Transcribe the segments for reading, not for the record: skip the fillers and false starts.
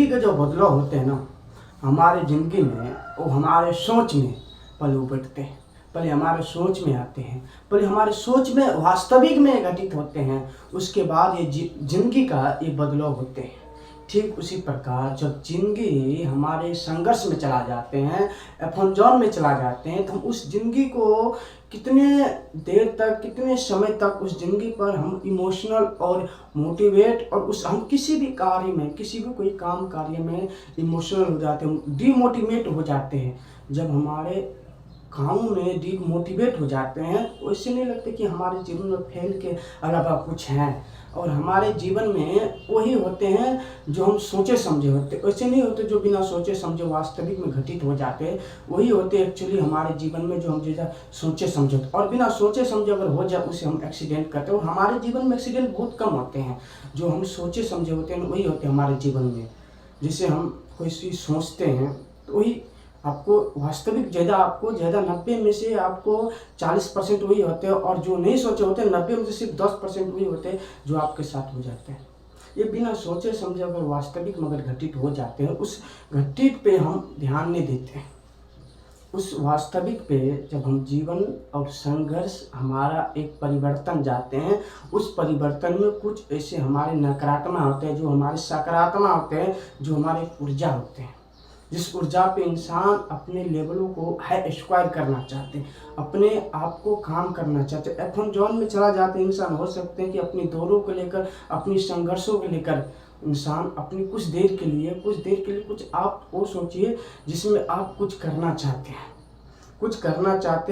के जो बदलाव होते हैं ना हमारे ज़िंदगी में, वो हमारे सोच में पल उबटते हैं, पहले हमारे सोच में आते हैं, पहले हमारे सोच में वास्तविक में घटित होते हैं, उसके बाद ये ज़िंदगी का ये बदलाव होते हैं। ठीक उसी प्रकार जब ज़िंदगी हमारे संघर्ष में चला जाते हैं, एफन जोन में चला जाते हैं, तो हम उस ज़िंदगी को कितने देर तक, कितने समय तक उस ज़िंदगी पर हम इमोशनल और मोटिवेट, और उस हम किसी भी कार्य में, किसी भी कोई काम कार्य में इमोशनल हो जाते हैं, डीमोटिवेट हो जाते हैं। जब हमारे कामों में डीमोटिवेट हो जाते हैं तो इससे नहीं लगता कि हमारे जीवन में फेल के अलावा कुछ है, और हमारे जीवन में वही होते हैं जो हम सोचे समझे होते, ऐसे नहीं होते जो बिना सोचे समझे वास्तविक में घटित हो जाते हैं। वही होते एक्चुअली हमारे जीवन में जो हम जैसा सोचे समझे होते, और बिना सोचे समझे अगर हो जाए उसे हम एक्सीडेंट करते हैं। और हमारे जीवन में एक्सीडेंट बहुत कम होते हैं, जो हम सोचे समझे होते हैं वही होते हैं हमारे जीवन में। जिसे हम कोई चीज़ सोचते हैं तो वही आपको वास्तविक ज़्यादा 90 में से आपको 40% वही होते हैं, और जो नहीं सोचे होते 90 में से सिर्फ 10% वही होते हैं जो आपके साथ हो जाते हैं। ये बिना सोचे समझे अगर वास्तविक में अगर घटित हो जाते हैं, उस घटित पे हम ध्यान नहीं देते हैं। उस वास्तविक पे जब हम जीवन और संघर्ष हमारा एक परिवर्तन जाते हैं, उस परिवर्तन में कुछ ऐसे हमारे नकारात्मक होते हैं, जो हमारे सकारात्मक होते हैं, जो हमारे ऊर्जा होते हैं, जिस ऊर्जा पे इंसान अपने लेवलों को हाई स्क्वायर करना चाहते हैं, अपने आप को काम करना चाहते हैं, एफन जोन में चला जाते हैं इंसान। हो सकते हैं कि अपनी दौड़ों को लेकर, अपनी संघर्षों को लेकर इंसान अपनी कुछ देर के लिए कुछ आप वो सोचिए जिसमें आप कुछ करना चाहते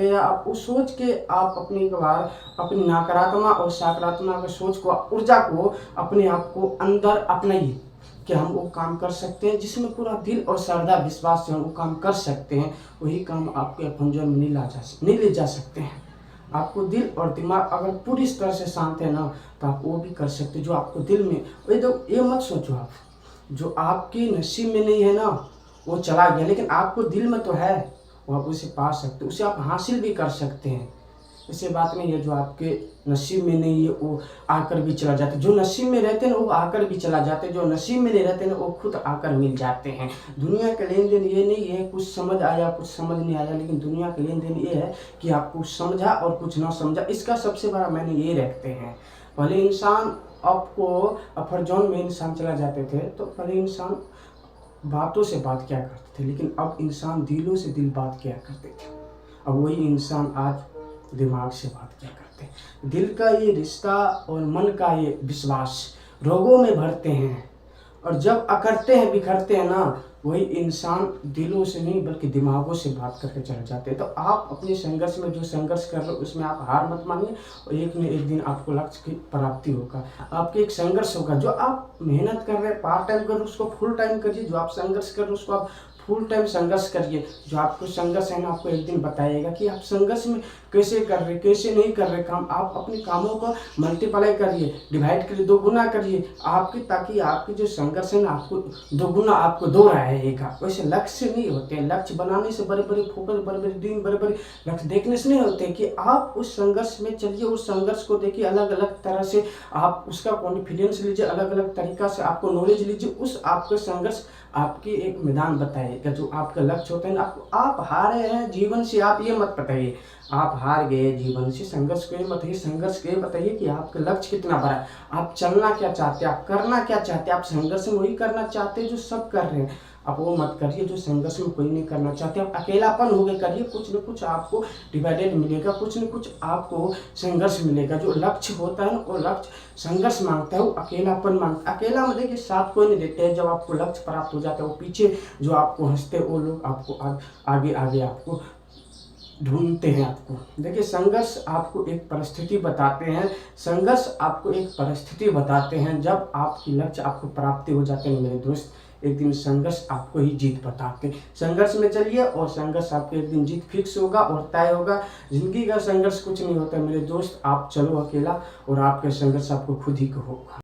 हैं, आप उस सोच के आप अपनी एक बार अपनी नकारात्मक और सकारात्मक सोच को, ऊर्जा को अपने आप को अंदर अपनाइए कि हम वो काम कर सकते हैं, जिसमें पूरा दिल और श्रद्धा विश्वास से हम वो काम कर सकते हैं। वही काम आपके अपन जोन में नहीं ले जा सकते हैं। आपको दिल और दिमाग अगर पूरी तरह से शांत है ना, तो आप वो भी कर सकते हैं जो आपको दिल में। ये मत सोचो आप, जो आपके नसीब में नहीं है ना वो चला गया, लेकिन आपको दिल में तो है, वो आप उसे पा सकते, उसे आप हासिल भी कर सकते हैं। ऐसी बात नहीं है जो आपके नसीब में नहीं है वो आकर भी चला जाता है। जो नसीब में रहते हैं ना वो आकर भी चला जाते हैं, जो नसीब में नहीं रहते ना वो खुद आकर मिल जाते हैं। दुनिया का लेन देन ये नहीं है कुछ समझ आया कुछ समझ नहीं आया, लेकिन दुनिया का लेन देन ये है कि आप कुछ समझा और कुछ ना समझा। इसका सबसे बड़ा मैंने ये रखते हैं। पहले इंसान आपको अफर जोन में इंसान चला जाते थे, तो पहले इंसान बातों से बात किया करते थे, लेकिन अब इंसान दिलों से दिल बात किया करते थे। अब वही इंसान आज दिमाग से बात क्या करते हैं। दिल का ये रिश्ता और मन का ये विश्वास रोगों में भरते हैं, और जब अकड़ते हैं बिखरते हैं ना, वही इंसान दिलों से नहीं बल्कि दिमागों से बात करके चले जाते हैं। तो आप अपने संघर्ष में जो संघर्ष कर रहे हो उसमें आप हार मत मानिए, और एक न एक दिन आपको लक्ष्य की प्राप्ति होगा। आपके एक संघर्ष होगा, जो आप मेहनत कर रहे हैं पार्ट टाइम कर उसको फुल टाइम करिए, जो आप संघर्ष कर रहे हो उसको आप फुल टाइम संघर्ष करिए। जो आपको संघर्ष है ना आपको एक दिन बताइएगा कि आप संघर्ष में कैसे कर रहे, कैसे नहीं कर रहे काम। आप अपने कामों को मल्टीप्लाई करिए, डिवाइड करिए, 2 गुना करिए आपके, ताकि आपके जो संघर्ष है ना आपको 2 गुना आपको दो रहेगा। वैसे लक्ष्य नहीं होते हैं, लक्ष्य बनाने से बड़े बड़े फोकस, बड़े बड़े ड्रीम, बड़े बड़े लक्ष्य देखने से नहीं होते कि आप उस संघर्ष में चलिए, उस संघर्ष को देखिए, अलग अलग तरह से आप उसका कॉन्फिडेंस लीजिए, अलग अलग तरीका से आपको नॉलेज लीजिए। उस आपका संघर्ष आपकी एक मैदान बताएगा, जो आपका लक्ष्य होता है ना। आप हारे हैं जीवन से, आप ये मत बताइए आप हार गए जीवन से, संघर्ष को ये बताइए, संघर्ष को ये बताइए कि आपका लक्ष्य कितना बड़ा है, आप चलना क्या चाहते हैं, आप करना क्या चाहते हैं। आप संघर्ष में वही करना चाहते हैं जो सब कर रहे हैं, आप वो मत करिए जो संघर्ष में कोई नहीं करना चाहते। आप अकेलापन हो गए करिए, कुछ न कुछ आपको डिवाइडेड मिलेगा, कुछ न कुछ आपको संघर्ष मिलेगा। जो लक्ष्य होता है ना वो लक्ष्य संघर्ष मांगता है, वो अकेलापन मांगता है। अकेला मतलब कि साथ कोई नहीं देते हैं। जब आपको लक्ष्य प्राप्त हो जाता है, वो पीछे जो आपको हंसते वो लोग आपको आगे आगे आपको ढूंढते हैं। आपको देखिए संघर्ष आपको एक परिस्थिति बताते हैं, जब आपकी लक्ष्य आपको प्राप्ति हो जाते हैं मेरे दोस्त, एक दिन संघर्ष आपको ही जीत बताते हैं। संघर्ष में चलिए और संघर्ष आपको एक दिन जीत फिक्स होगा और तय होगा। जिंदगी का संघर्ष कुछ नहीं होता मेरे दोस्त, आप चलो अकेला और आपका संघर्ष आपको खुद ही को होगा।